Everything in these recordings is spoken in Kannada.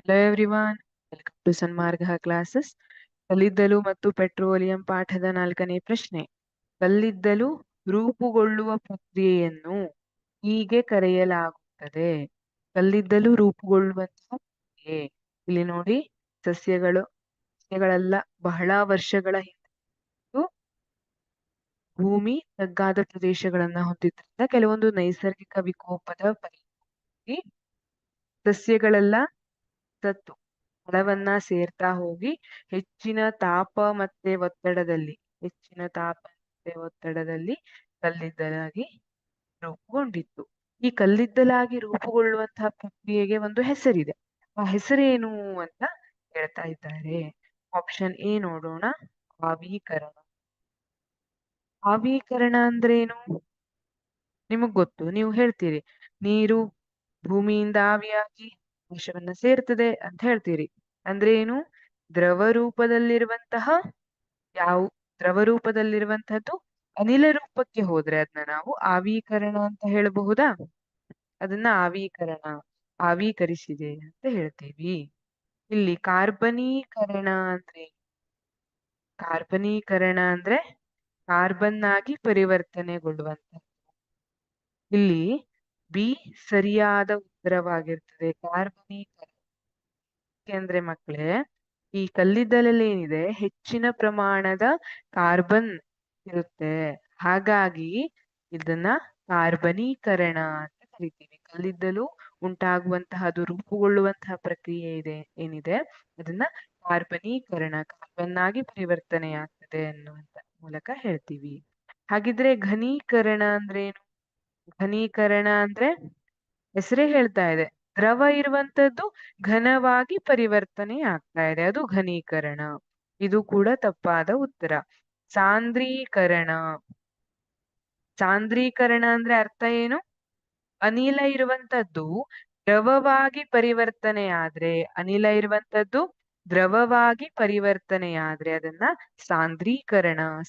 Hello everyone, welcome to Sanmarga classes. ಕಲ್ಲಿದ್ದಲು ಮತ್ತು ಪೆಟ್ರೋಲಿಯಂ ಪಾಠದ 4ನೇ ಪ್ರಶ್ನೆ. ಕಲ್ಲಿದ್ದಲು ರೂಪುಗೊಳ್ಳುವ ಪ್ರಕ್ರಿಯೆಯನ್ನು ಹೀಗೆ ಕರೆಯಲಾಗುತ್ತದೆ. ಕಲ್ಲಿದ್ದಲು ರೂಪುಗೊಳ್ಳುವಂತಹ ಪ್ರಕ್ರಿಯೆ. ಇಲ್ಲಿ ನೋಡಿ, ಸಸ್ಯಗಳೆಲ್ಲ ಬಹಳ ವರ್ಷಗಳ ಹಿಂದೆ ಭೂಮಿ ತಗ್ಗಾದ ಪ್ರದೇಶಗಳನ್ನ ಹೊಂದಿದ್ರಿಂದ ಕೆಲವೊಂದು ನೈಸರ್ಗಿಕ ವಿಕೋಪದ ಪರಿಣಾಮವಾಗಿ ಸಸ್ಯಗಳೆಲ್ಲ ಸತ್ತು ಸ್ಥಳವನ್ನ ಸೇರ್ತಾ ಹೋಗಿ ಹೆಚ್ಚಿನ ತಾಪ ಮತ್ತೆ ಒತ್ತಡದಲ್ಲಿ ಕಲ್ಲಿದ್ದಲಾಗಿ ರೂಪುಗೊಂಡಿತ್ತು. ಈ ಕಲ್ಲಿದ್ದಲಾಗಿ ರೂಪುಗೊಳ್ಳುವಂತಹ ಪ್ರಕ್ರಿಯೆಗೆ ಒಂದು ಹೆಸರಿದೆ. ಆ ಹೆಸರೇನು ಅಂತ ಹೇಳ್ತಾ ಇದ್ದಾರೆ. ಆಪ್ಷನ್ ಎ ನೋಡೋಣ. ಆವೀಕರಣ. ಆವೀಕರಣ ಅಂದ್ರೇನು? ನಿಮಗ್ ಗೊತ್ತು, ನೀವು ಹೇಳ್ತೀರಿ, ನೀರು ಭೂಮಿಯಿಂದ ಆವಿಯಾಗಿ ಆಕಾಶವನ್ನ ಸೇರ್ತದೆ ಅಂತ ಹೇಳ್ತೀರಿ. ಅಂದ್ರೆ ಏನು? ದ್ರವ ರೂಪದಲ್ಲಿರುವಂತಹದ್ದು ಅನಿಲ ರೂಪಕ್ಕೆ ಹೋದ್ರೆ ಅದನ್ನ ನಾವು ಆವೀಕರಣ ಅಂತ ಹೇಳಬಹುದಾ? ಅದನ್ನ ಆವೀಕರಿಸಿದೆ ಅಂತ ಹೇಳ್ತೀವಿ. ಇಲ್ಲಿ ಕಾರ್ಬನೀಕರಣ ಅಂದ್ರೆ ಕಾರ್ಬನ್ ಆಗಿ ಪರಿವರ್ತನೆಗೊಳ್ಳುವಂತ. ಇಲ್ಲಿ ಬಿ ಸರಿಯಾದ ಉತ್ತರವಾಗಿರ್ತದೆ. ಕಾರ್ಬನೀಕರಣ ಅಂದ್ರೆ ಮಕ್ಕಳೇ, ಈ ಕಲ್ಲಿದ್ದಲಲ್ಲಿ ಏನಿದೆ, ಹೆಚ್ಚಿನ ಪ್ರಮಾಣದ ಕಾರ್ಬನ್ ಇರುತ್ತೆ. ಹಾಗಾಗಿ ಇದನ್ನ ಕಾರ್ಬನೀಕರಣ ಅಂತ ಕರಿತೀವಿ. ಕಲ್ಲಿದ್ದಲು ಉಂಟಾಗುವಂತಹ ರೂಪುಗೊಳ್ಳುವಂತಹ ಪ್ರಕ್ರಿಯೆ ಏನಿದೆ, ಅದನ್ನ ಕಾರ್ಬನ್ ಆಗಿ ಪರಿವರ್ತನೆ ಆಗ್ತದೆ ಅನ್ನುವಂತ ಮೂಲಕ ಹೇಳ್ತೀವಿ. ಹಾಗಿದ್ರೆ ಘನೀಕರಣ ಅಂದ್ರೇನು? ಘನೀಕರಣ ಅಂದ್ರೆ ಹೆಸರೇ ಹೇಳ್ತಾ ಇದೆ, ದ್ರವ ಇರುವಂತದ್ದು ಘನವಾಗಿ ಪರಿವರ್ತನೆ ಆಗ್ತಾ ಇದೆ, ಅದು ಘನೀಕರಣ. ಇದು ಕೂಡ ತಪ್ಪಾದ ಉತ್ತರ. ಸಾಂದ್ರೀಕರಣ ಅಂದ್ರೆ ಅರ್ಥ ಏನು? ಅನಿಲ ಇರುವಂತದ್ದು ದ್ರವವಾಗಿ ಪರಿವರ್ತನೆ ಆದ್ರೆ ಅದನ್ನ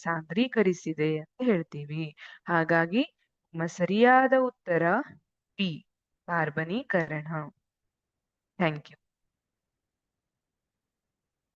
ಸಾಂದ್ರೀಕರಿಸಿದೆ ಅಂತ ಹೇಳ್ತೀವಿ. ಹಾಗಾಗಿ ನಮ್ಮ ಸರಿಯಾದ ಉತ್ತರ ಬಿ, ಕಾರ್ಬನೀಕರಣ. Thank you.